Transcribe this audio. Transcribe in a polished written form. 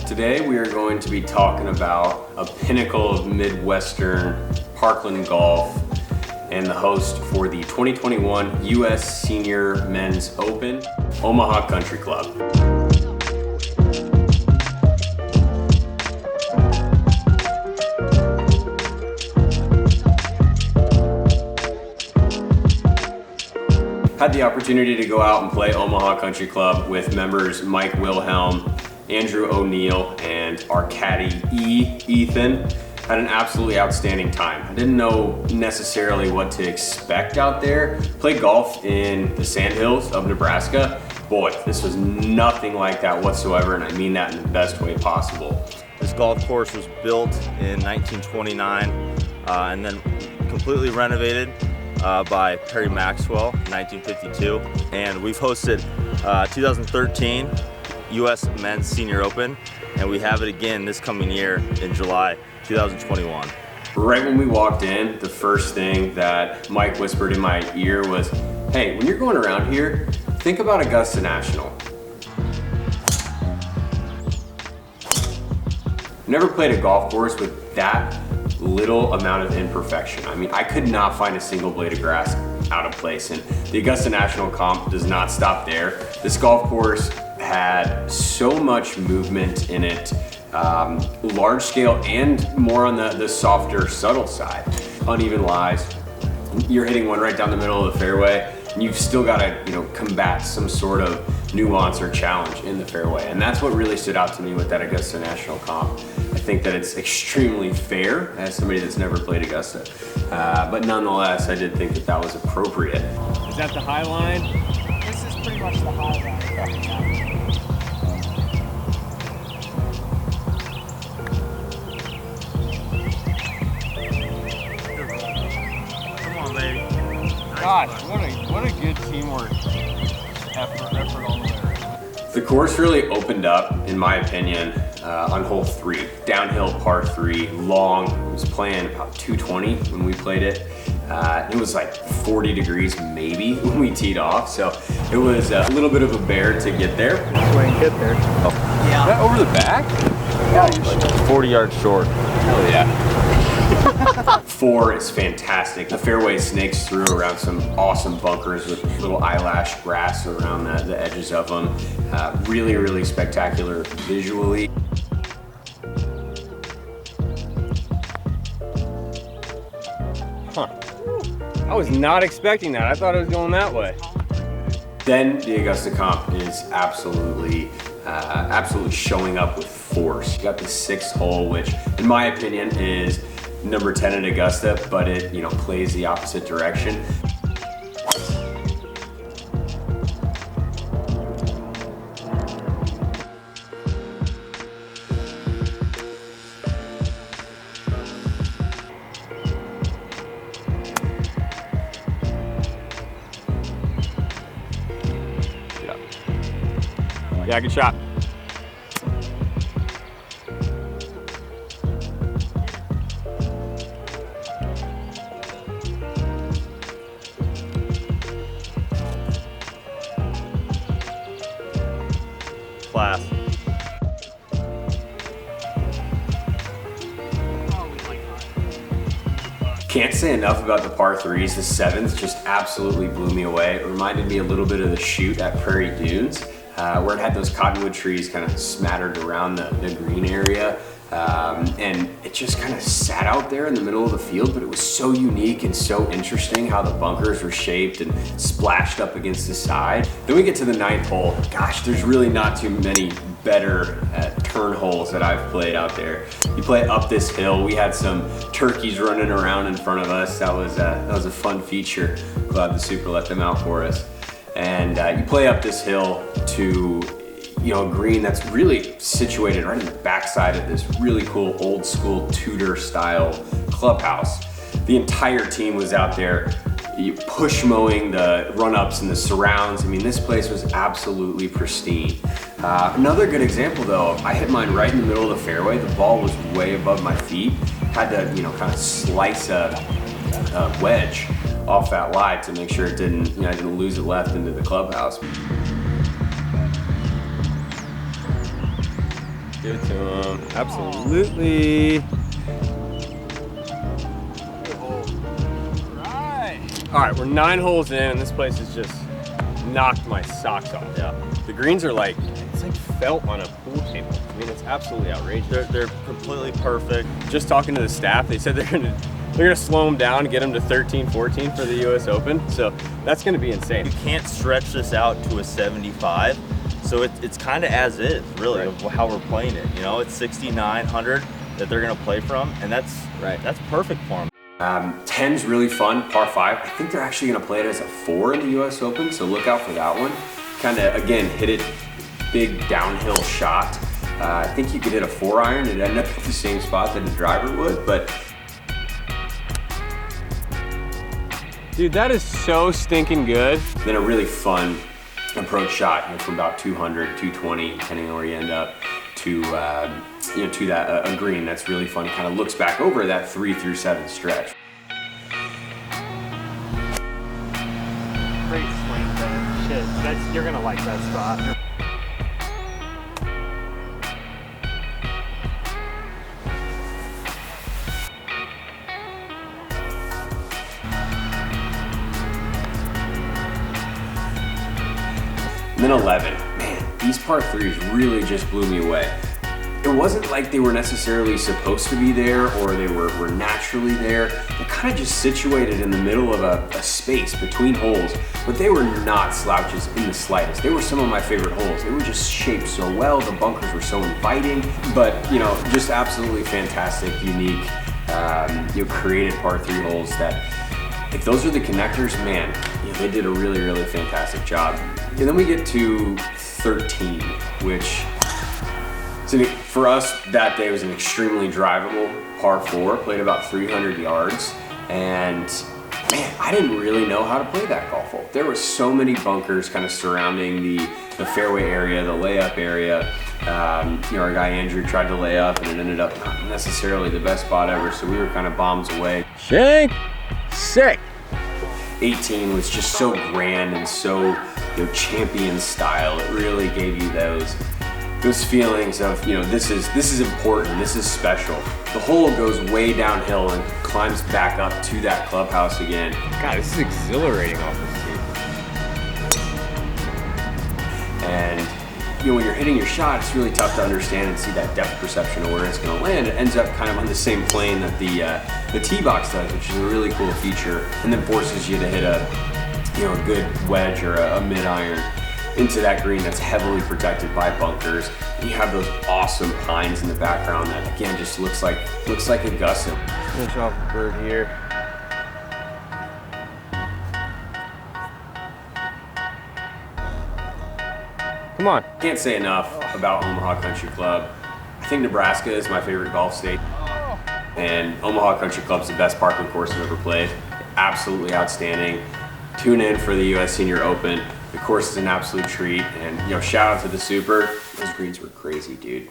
Today we are going to be talking about a pinnacle of Midwestern Parkland golf and the host for the 2021 U.S. Senior Men's Open, Omaha Country Club. Had the opportunity to go out and play Omaha Country Club with members Mike Wilhelm, Andrew O'Neill, and our caddy Ethan. Had an absolutely outstanding time. I didn't know necessarily what to expect out there. Played golf in the Sandhills of Nebraska. Boy, this was nothing like that whatsoever, and I mean that in the best way possible. This golf course was built in 1929 and then completely renovated by Perry Maxwell in 1952. And we've hosted 2013 U.S. Men's Senior Open, and we have it again this coming year in July 2021. Right when we walked in, the first thing that Mike whispered in my ear was, hey, when you're going around here, think about Augusta National. Never played a golf course with that little amount of imperfection. I mean, I could not find a single blade of grass out of place, and the Augusta National comp does not stop there. This golf course had so much movement in it, large scale and more on the softer, subtle side. Uneven lies. You're hitting one right down the middle of the fairway, and you've still got to, combat some sort of nuance or challenge in the fairway. And that's what really stood out to me with that Augusta National comp. I think that it's extremely fair as somebody that's never played Augusta. But nonetheless, I did think that that was appropriate. Is that the high line? This is pretty much the high line. Come on, baby. Gosh, what a good teamwork effort all the way around. The course really opened up, in my opinion, on hole 3. Downhill par 3, long. It was playing about 220 when we played it. It was like 40 degrees maybe when we teed off, so it was a little bit of a bear to get there. That's where you get there. Oh. Yeah. Is that over the back? Yeah, you're Like 40 yards short. Hell yeah. 4 is fantastic. The fairway snakes through around some awesome bunkers with little eyelash grass around the edges of them. Really, really spectacular visually. Huh. I was not expecting that. I thought it was going that way. Then the Augusta comp is absolutely showing up with force. You got the 6th hole, which in my opinion is number 10 at Augusta, but it plays the opposite direction. Yeah, good shot. Class. Can't say enough about the par 3s. The 7th just absolutely blew me away. It reminded me a little bit of the shoot at Prairie Dunes, where it had those cottonwood trees kind of smattered around the green area. And it just kind of sat out there in the middle of the field, but it was so unique and so interesting how the bunkers were shaped and splashed up against the side. Then we get to the 9th hole. Gosh, there's really not too many better turn holes that I've played out there. You play up this hill. We had some turkeys running around in front of us. That was a fun feature. Glad the Super let them out for us. And you play up this hill to a green that's really situated right in the backside of this really cool old school Tudor style clubhouse. The entire team was out there push mowing the run-ups and the surrounds. I mean, this place was absolutely pristine. Another good example though, I hit mine right in the middle of the fairway. The ball was way above my feet. Had to, kind of slice a wedge off that lie to make sure it didn't, I didn't lose it left into the clubhouse. Give it to him. Absolutely. All right, we're 9 holes in, and this place has just knocked my socks off. Yeah. The greens are like, it's like felt on a pool table. I mean, it's absolutely outrageous. They're completely perfect. Just talking to the staff, they said they're gonna slow them down and get them to 13, 14 for the US Open. So that's gonna be insane. You can't stretch this out to a 75. So it's kind of as is, really, Right. of how we're playing it. You know, it's 6,900 that they're gonna play from, and that's perfect for them. 10's really fun, par 5. I think they're actually gonna play it as a 4 in the US Open, so look out for that one. Kind of, again, hit it, big downhill shot. I think you could hit a 4-iron and end up at the same spot that a driver would, but dude, that is so stinking good. Then a really fun approach shot, you know, from about 200, 220, depending on where you end up, to to that a green that's really fun. It kind of looks back over that 3 through 7 stretch. Great swing, Ben. Shit, you're gonna like that spot. And then 11, man, these par 3s really just blew me away. It wasn't like they were necessarily supposed to be there or they were naturally there. They're kind of just situated in the middle of a space between holes, but they were not slouches in the slightest. They were some of my favorite holes. They were just shaped so well. The bunkers were so inviting, but you know, just absolutely fantastic, unique, created par 3 holes that if those are the connectors, man, they did a really, really fantastic job. And then we get to 13, which for us that day was an extremely drivable par 4, played about 300 yards. And man, I didn't really know how to play that golf hole. There were so many bunkers kind of surrounding the fairway area, the layup area. Our guy Andrew tried to lay up and it ended up not necessarily the best spot ever, so we were kind of bombs away. Shank, sick. 18 was just so grand and so champion style. It really gave you those feelings of this is important, this is special. The hole goes way downhill and climbs back up to that clubhouse again. God, this is exhilarating off this tee. And when you're hitting your shot, it's really tough to understand and see that depth perception of where it's going to land. It ends up kind of on the same plane that the tee box does, which is a really cool feature, and then forces you to hit a good wedge or a mid-iron into that green that's heavily protected by bunkers. And you have those awesome pines in the background that again just looks like Augusta. Finish off the bird here. Come on. Can't say enough about Omaha Country Club. I think Nebraska is my favorite golf state. And Omaha Country Club is the best parking course I've ever played. Absolutely outstanding. Tune in for the US Senior Open. The course is an absolute treat. And shout out to the Super. Those greens were crazy, dude.